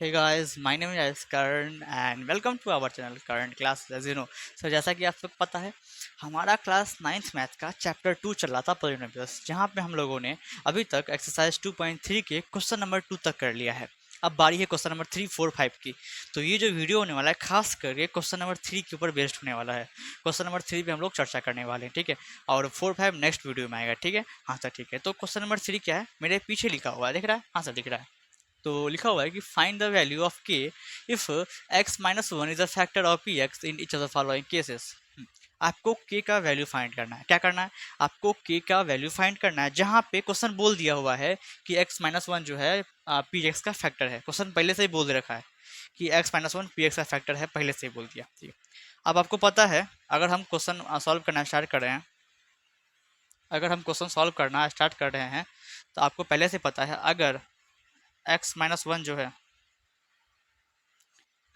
Hey guys, my name is Karan and welcome to our channel Current Class. As you know, जैसा कि आप सबको पता है, हमारा क्लास 9th मैथ का चैप्टर 2 चल रहा था पॉलिनोमियल्स, जहाँ पे हम लोगों ने अभी तक एक्सरसाइज 2.3 के क्वेश्चन नंबर 2 तक कर लिया है। अब बारी है क्वेश्चन नंबर 3, 4, 5 की। तो ये जो वीडियो होने वाला है खास करके क्वेश्चन नंबर 3 के ऊपर बेस्ड होने वाला है। क्वेश्चन नंबर 3 पे हम लोग चर्चा करने वाले हैं, ठीक है। और 4, 5 नेक्स्ट वीडियो में आएगा, ठीक है। हाँ सर, ठीक है। तो क्वेश्चन नंबर 3 क्या है, मेरे पीछे लिखा हुआ है, दिख रहा है? हाँ सर, दिख रहा है। तो लिखा हुआ है कि फाइंड द वैल्यू ऑफ के if x minus one is a factor of P x in each of the following cases. आपको k का वैल्यू फाइंड करना है। क्या करना है? आपको k का वैल्यू फाइंड करना है, जहाँ पे क्वेश्चन बोल दिया हुआ है कि x माइनस वन जो है पी एक्स का फैक्टर है। क्वेश्चन पहले से ही बोल रखा है कि x minus one P x का फैक्टर है, पहले से ही बोल दिया। ठीक है। अब आपको पता है, अगर हम क्वेश्चन सॉल्व करना स्टार्ट कर रहे हैं, अगर हम क्वेश्चन सॉल्व करना स्टार्ट कर रहे हैं, तो आपको पहले से पता है अगर x माइनस वन जो है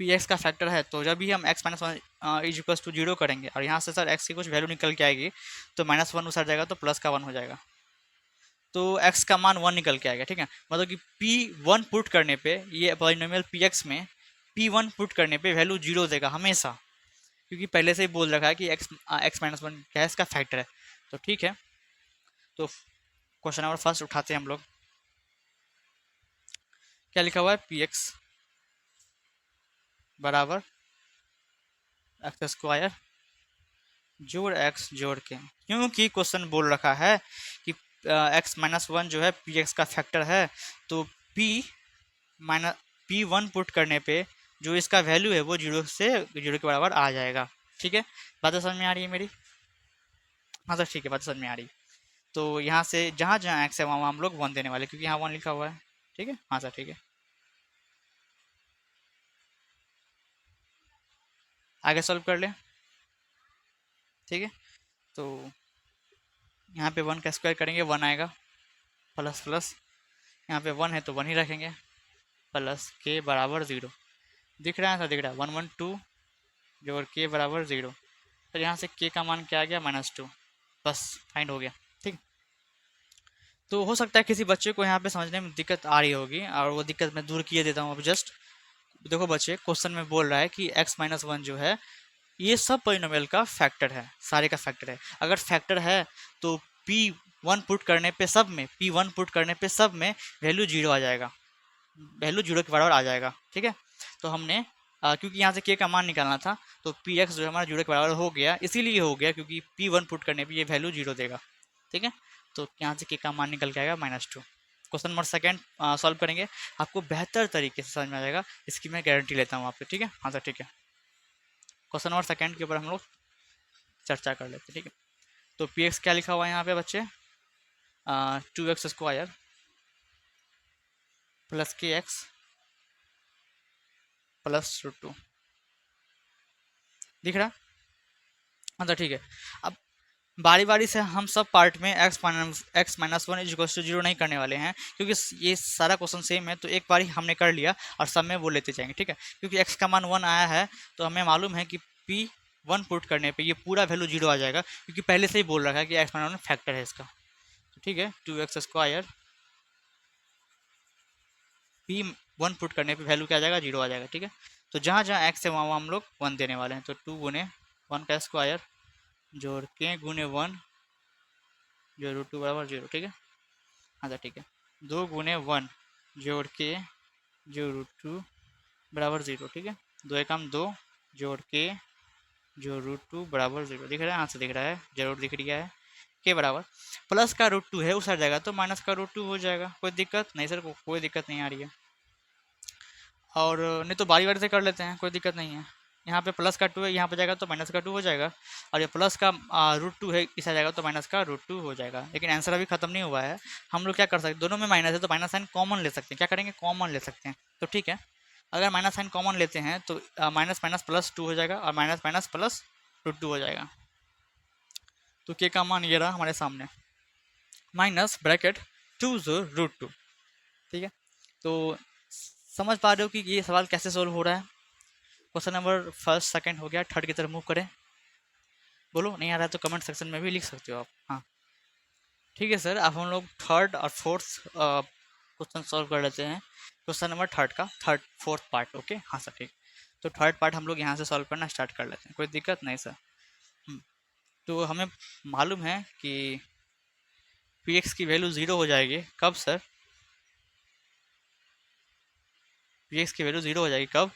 पी एक्स का फैक्टर है, तो जब भी हम x minus one is equals to zero करेंगे और यहाँ से सर x की कुछ वैल्यू निकल के आएगी, तो माइनस वन उतर जाएगा तो प्लस का वन हो जाएगा, तो x का मान वन निकल के आएगा। ठीक है, मतलब कि p1 पुट करने पे, ये पॉलिनोमियल px में p1 पुट करने पे वैल्यू जीरो देगा हमेशा, क्योंकि पहले से ही बोल रखा है कि x माइनस वन क्या है, इसका फैक्टर है। तो ठीक है, तो क्वेश्चन नंबर फर्स्ट उठाते हैं हम लोग। क्या लिखा हुआ है? px बराबर एक्स स्क्वायर जोड़ एक्स जोड़ के, क्योंकि क्वेश्चन बोल रखा है कि एक्स माइनस वन जो है पी एक्स का फैक्टर है, तो P minus P one put करने पे जो इसका वैल्यू है वो जीरो के बराबर आ जाएगा। ठीक है, बात तो समझ में आ रही है मेरी? हाँ सर, ठीक है, बात समझ में आ रही है। तो यहाँ से जहाँ जहाँ एक्स है वहाँ हम लोग वन देने वाले, क्योंकि यहाँ वन लिखा हुआ है। ठीक है, हाँ सर, ठीक है। आगे सॉल्व कर ले। ठीक है, तो यहाँ पे वन का स्क्वायर करेंगे, वन आएगा, प्लस प्लस यहाँ पे वन है तो वन ही रखेंगे, प्लस के बराबर ज़ीरो। दिख रहा है सर? दिख रहा है, वन वन टू जोड़ के बराबर ज़ीरो। तो यहाँ से के का मान क्या आ गया? -2। बस फाइंड हो गया। ठीक, तो हो सकता है किसी बच्चे को यहाँ पे समझने में दिक्कत आ रही होगी, और वो दिक्कत मैं दूर किए देता हूँ अब जस्ट। देखो बच्चे, क्वेश्चन में बोल रहा है कि x माइनस वन जो है ये सब पॉलिनोमियल का फैक्टर है, सारे का फैक्टर है। अगर फैक्टर है तो p1 पुट करने पे सब में, p1 पुट करने पे सब में वैल्यू जीरो आ जाएगा, वैल्यू जीरो के बराबर आ जाएगा। ठीक है, तो हमने क्योंकि यहाँ से k का मान निकालना था, तो px जो है हमारा जीरो के बराबर हो गया, इसीलिए हो गया क्योंकि p1 पुट करने पे ये वैल्यू जीरो देगा। ठीक है, तो यहाँ से k का मान निकल के आएगा -2। क्वेश्चन नंबर सेकेंड सॉल्व करेंगे, आपको बेहतर तरीके से समझ में आ जाएगा, इसकी मैं गारंटी लेता हूँ आपसे। ठीक है, हाँ सर, ठीक है। क्वेश्चन नंबर सेकेंड के ऊपर हम लोग चर्चा कर लेते हैं। ठीक है, तो px क्या लिखा हुआ है यहाँ पे बच्चे? 2x स्क्वायर प्लस के एक्स प्लस रूट टू। दिख रहा? हाँ तो ठीक है। अब बारी बारी से हम सब पार्ट में x minus one is to zero नहीं करने वाले हैं, क्योंकि ये सारा क्वेश्चन सेम है, तो एक बार ही हमने कर लिया और सब में वो लेते जाएंगे। ठीक है, क्योंकि एक्स का मान वन आया है, तो हमें मालूम है कि पी वन पुट करने पे ये पूरा वैल्यू जीरो आ जाएगा, क्योंकि पहले से ही बोल रखा है कि एक्स माइनस वन फैक्टर है इसका। तो ठीक है, 2x square P one put करने पे वैल्यू क्या आ जाएगा? जीरो आ जाएगा। ठीक है, तो जहाँ जहाँ एक्स है वहाँ हम लोग वन देने वाले हैं, तो 2 गुने वन का स्क्वायर जोड़ के गुने वन जो रूट टू बराबर जीरो। ठीक है, हाँ ठीक है, 2 गुने वन जोड़ के जो रूट टू बराबर जीरो। ठीक है, दो एक हम दो जोड़ के जो रूट टू बराबर जीरो। दिख रहा है? हाँ से दिख रहा है, जरूर दिख रहा है। के बराबर प्लस का रूट टू है उस जाएगा, तो माइनस का रूट टू हो जाएगा। कोई दिक्कत नहीं सर, कोई दिक्कत नहीं आ रही है। और नहीं तो बारी बारी से कर लेते हैं, कोई दिक्कत नहीं है। यहाँ पे प्लस का टू है, यहाँ पे जाएगा तो माइनस का टू हो जाएगा, और ये प्लस का रूट टू है, इस आ जाएगा तो माइनस का रूट टू हो जाएगा। लेकिन आंसर अभी खत्म नहीं हुआ है। हम लोग क्या कर सकते हैं, दोनों में माइनस है तो माइनस साइन कॉमन ले सकते हैं। क्या करेंगे? कॉमन ले सकते हैं। तो ठीक है, अगर माइनस साइन कॉमन लेते हैं तो माइनस माइनस प्लस टू हो जाएगा, और minus minus plus root two हो जाएगा। तो के का मान ये रहा हमारे सामने, माइनस ब्रैकेट टू जो रूट टू। ठीक है, तो समझ पा रहे हो कि ये सवाल कैसे सोल्व हो रहा है? क्वेश्चन नंबर फर्स्ट सेकंड हो गया, थर्ड की तरफ मूव करें। बोलो, नहीं आ रहा है तो कमेंट सेक्शन में भी लिख सकते हो आप। हाँ ठीक है सर, अब हम लोग थर्ड और फोर्थ क्वेश्चन सॉल्व कर लेते हैं। क्वेश्चन नंबर थर्ड का फोर्थ पार्ट। ओके, हाँ सर ठीक। तो थर्ड पार्ट हम लोग यहाँ से सॉल्व करना स्टार्ट कर लेते हैं, कोई दिक्कत नहीं सर। तो हमें मालूम है कि पी एक्स की वैल्यू ज़ीरो हो जाएगी कब सर? पी एक्स की वैल्यू ज़ीरो हो जाएगी कब?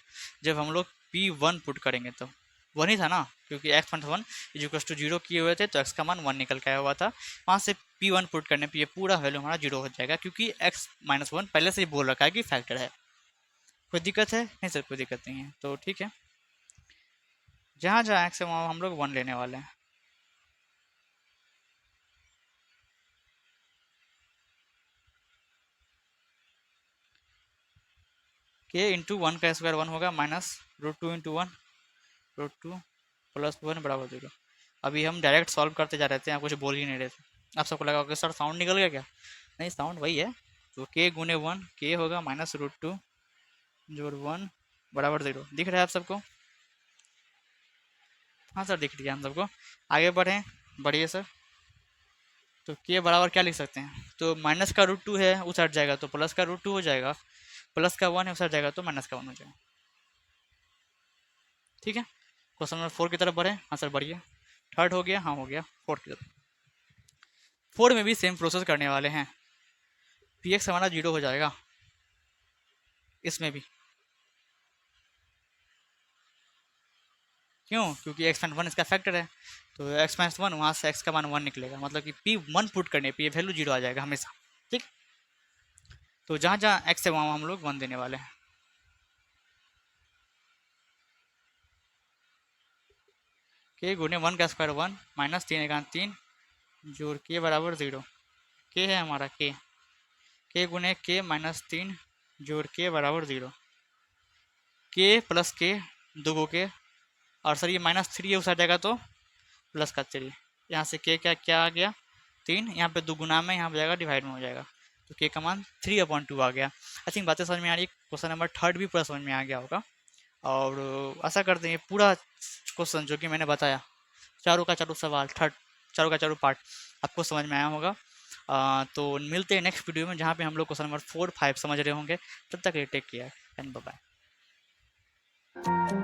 जब हम लोग पी वन पुट करेंगे तो। वन ही था ना, क्योंकि x point one equals to zero किए हुए थे तो एक्स का मान वन निकल के आया हुआ था। वहाँ से पी वन पुट करने पर ये पूरा वैल्यू हमारा जीरो हो जाएगा, क्योंकि एक्स माइनस वन पहले से ही बोल रखा है कि फैक्टर है। कोई दिक्कत है? नहीं सर कोई दिक्कत नहीं है, तो ठीक है। जहाँ जहाँ एक्स है वहाँ हम लोग वन लेने वाले हैं। के इंटू वन का स्क्वायर वन होगा minus root two into one, root two plus one बराबर जीरो। अभी हम डायरेक्ट सॉल्व करते जा रहे थे, आप कुछ बोल ही नहीं रहे थे। आप सबको लगा कि सर साउंड निकल गया क्या? नहीं, साउंड वही है। तो के गुने वन, के होगा माइनस रूट टू जोड़ वन बराबर जीरो। दिख रहा है आप सबको? हाँ सर दिख रही है हम सबको। आगे बढ़ें, बढ़िए सर। तो के बराबर क्या लिख सकते हैं? तो माइनस का रूट टू है उस हट जाएगा तो प्लस का रूट टू हो जाएगा, प्लस का वन है उस हट जाएगा तो माइनस का वन हो जाएगा। ठीक है, क्वेश्चन नंबर फोर की तरफ बढ़े। हाँ सर बढ़िए। थर्ड हो गया, हाँ हो गया। फोर्थ की तरफ, फोर में भी सेम प्रोसेस करने वाले हैं। पी एक्स हमारा जीरो हो जाएगा इसमें भी। क्यों? क्योंकि एक्स माइनस वन इसका फैक्टर है, तो एक्स माइनस वन वहाँ से एक्स का मान वन निकलेगा, मतलब कि पी वन पुट करने पर ये वैल्यू जीरो आ जाएगा हमेशा। ठीक, तो जहाँ जहाँ एक्स है वहाँ हम लोग वन देने वाले हैं। के गुने वन का स्क्वायर वन माइनस तीन एकांत तीन जोड़ के बराबर जीरो। के है हमारा के गुने के माइनस तीन जोड़ के बराबर जीरो। के प्लस के दो के, और सर ये माइनस थ्री है उस आ जाएगा तो प्लस का थ्री। यहाँ से के क्या क्या आ गया? तीन, यहाँ पे दो गुना में यहाँ पे जाएगा डिवाइड में हो जाएगा, तो के का मान 3/2 आ गया। आई थिंक बातें समझ में आ रही है। क्वेश्चन नंबर थर्ड भी पूरा समझ में आ गया होगा, और आशा करते हैं पूरा क्वेश्चन जो कि मैंने बताया, चारों का चारों सवाल, थर्ड चारों का चारों पार्ट आपको समझ में आया होगा। तो मिलते हैं नेक्स्ट वीडियो में, जहाँ पे हम लोग क्वेश्चन नंबर 4, 5 समझ रहे होंगे। तब तक take care and bye bye.